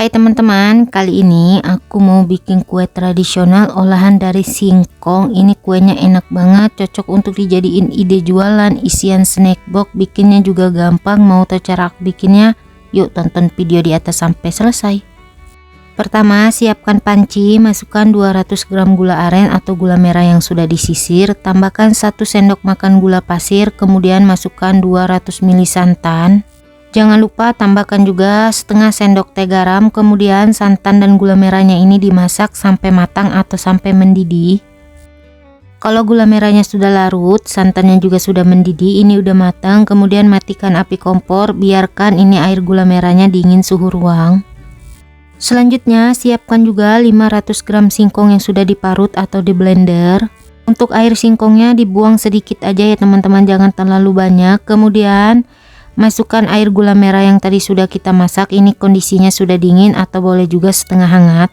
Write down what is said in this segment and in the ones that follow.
Hai teman-teman, kali ini aku mau bikin kue tradisional olahan dari singkong. Ini kuenya enak banget, cocok untuk dijadiin ide jualan, isian snack box. Bikinnya juga gampang. Mau tahu cara aku bikinnya? Yuk tonton video di atas sampai selesai. Pertama, siapkan panci, masukkan 200 gram gula aren atau gula merah yang sudah disisir, tambahkan 1 sendok makan gula pasir, kemudian masukkan 200 ml santan. Jangan lupa tambahkan juga setengah sendok teh garam, kemudian santan dan gula merahnya ini dimasak sampai matang atau sampai mendidih. Kalau gula merahnya sudah larut, santannya juga sudah mendidih, ini udah matang, kemudian matikan api kompor, biarkan ini air gula merahnya dingin suhu ruang. Selanjutnya siapkan juga 500 gram singkong yang sudah diparut atau di blender. Untuk air singkongnya dibuang sedikit aja ya teman-teman, jangan terlalu banyak. Kemudian masukkan air gula merah yang tadi sudah kita masak, ini kondisinya sudah dingin atau boleh juga setengah hangat.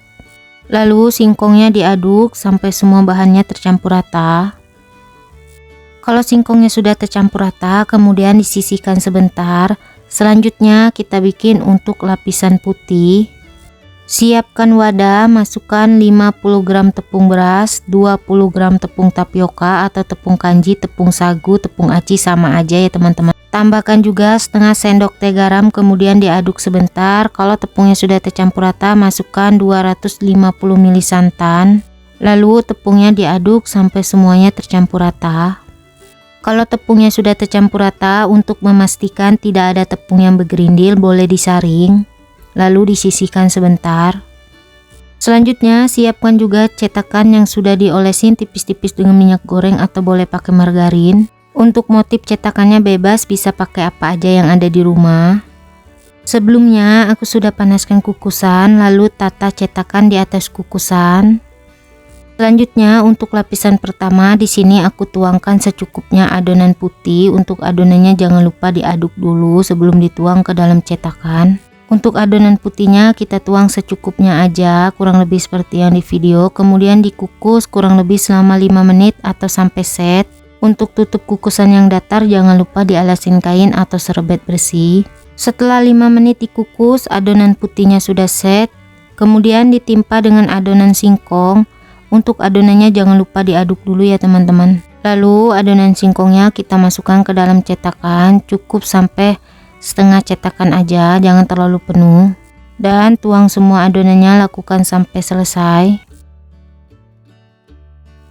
Lalu singkongnya diaduk sampai semua bahannya tercampur rata. Kalau singkongnya sudah tercampur rata, kemudian disisihkan sebentar. Selanjutnya kita bikin untuk lapisan putih. Siapkan wadah, masukkan 50 gram tepung beras, 20 gram tepung tapioka atau tepung kanji, tepung sagu, tepung aci sama aja ya teman-teman. Tambahkan juga setengah sendok teh garam, kemudian diaduk sebentar. Kalau tepungnya sudah tercampur rata, masukkan 250 ml santan. Lalu tepungnya diaduk sampai semuanya tercampur rata. Kalau tepungnya sudah tercampur rata, untuk memastikan tidak ada tepung yang bergerindil, boleh disaring. Lalu disisihkan sebentar. Selanjutnya siapkan juga cetakan yang sudah diolesin tipis-tipis dengan minyak goreng atau boleh pakai margarin. Untuk motif cetakannya bebas, bisa pakai apa aja yang ada di rumah. Sebelumnya aku sudah panaskan kukusan, lalu tata cetakan di atas kukusan. Selanjutnya untuk lapisan pertama, di sini aku tuangkan secukupnya adonan putih. Untuk adonannya jangan lupa diaduk dulu sebelum dituang ke dalam cetakan. Untuk adonan putihnya kita tuang secukupnya aja, kurang lebih seperti yang di video. Kemudian dikukus kurang lebih selama 5 menit atau sampai set. Untuk tutup kukusan yang datar jangan lupa dialasin kain atau serbet bersih. Setelah 5 menit dikukus, adonan putihnya sudah set. Kemudian ditimpa dengan adonan singkong. Untuk adonannya jangan lupa diaduk dulu ya teman-teman. Lalu adonan singkongnya kita masukkan ke dalam cetakan, cukup sampai setengah cetakan aja, jangan terlalu penuh. Dan tuang semua adonannya, lakukan sampai selesai.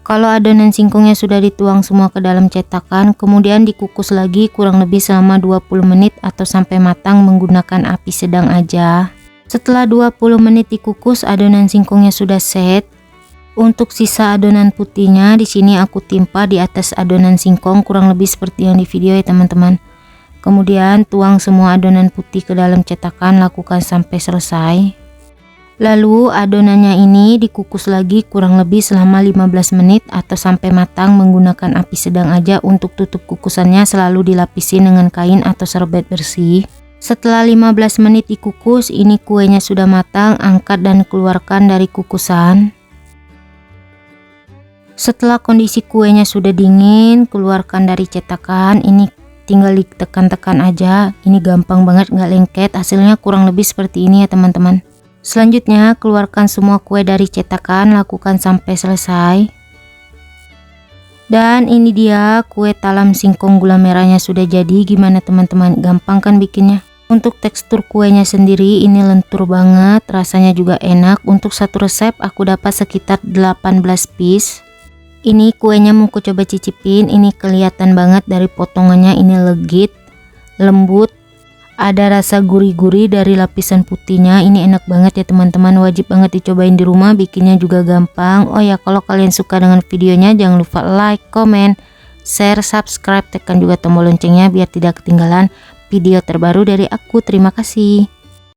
Kalau adonan singkongnya sudah dituang semua ke dalam cetakan, kemudian dikukus lagi kurang lebih selama 20 menit atau sampai matang menggunakan api sedang aja. Setelah 20 menit dikukus, adonan singkongnya sudah set. Untuk sisa adonan putihnya di sini aku timpa di atas adonan singkong kurang lebih seperti yang di video ya teman-teman. Kemudian tuang semua adonan putih ke dalam cetakan, lakukan sampai selesai. Lalu adonannya ini dikukus lagi kurang lebih selama 15 menit atau sampai matang menggunakan api sedang aja. Untuk tutup kukusannya selalu dilapisi dengan kain atau serbet bersih. Setelah 15 menit dikukus, ini kuenya sudah matang, angkat dan keluarkan dari kukusan. Setelah kondisi kuenya sudah dingin, keluarkan dari cetakan. Ini tinggal ditekan-tekan aja, ini gampang banget, nggak lengket. Hasilnya kurang lebih seperti ini ya teman-teman. Selanjutnya keluarkan semua kue dari cetakan, lakukan sampai selesai. Dan ini dia kue talam singkong gula merahnya sudah jadi. Gimana teman-teman, gampang kan bikinnya? Untuk tekstur kuenya sendiri ini lentur banget, rasanya juga enak. Untuk satu resep aku dapat sekitar 18 piece. Ini kuenya mau aku coba cicipin. Ini kelihatan banget dari potongannya, ini legit, lembut, ada rasa gurih-gurih dari lapisan putihnya. Ini enak banget ya teman-teman, wajib banget dicobain di rumah, bikinnya juga gampang. Oh ya, kalau kalian suka dengan videonya jangan lupa like, comment, share, subscribe, tekan juga tombol loncengnya biar tidak ketinggalan video terbaru dari aku. Terima kasih.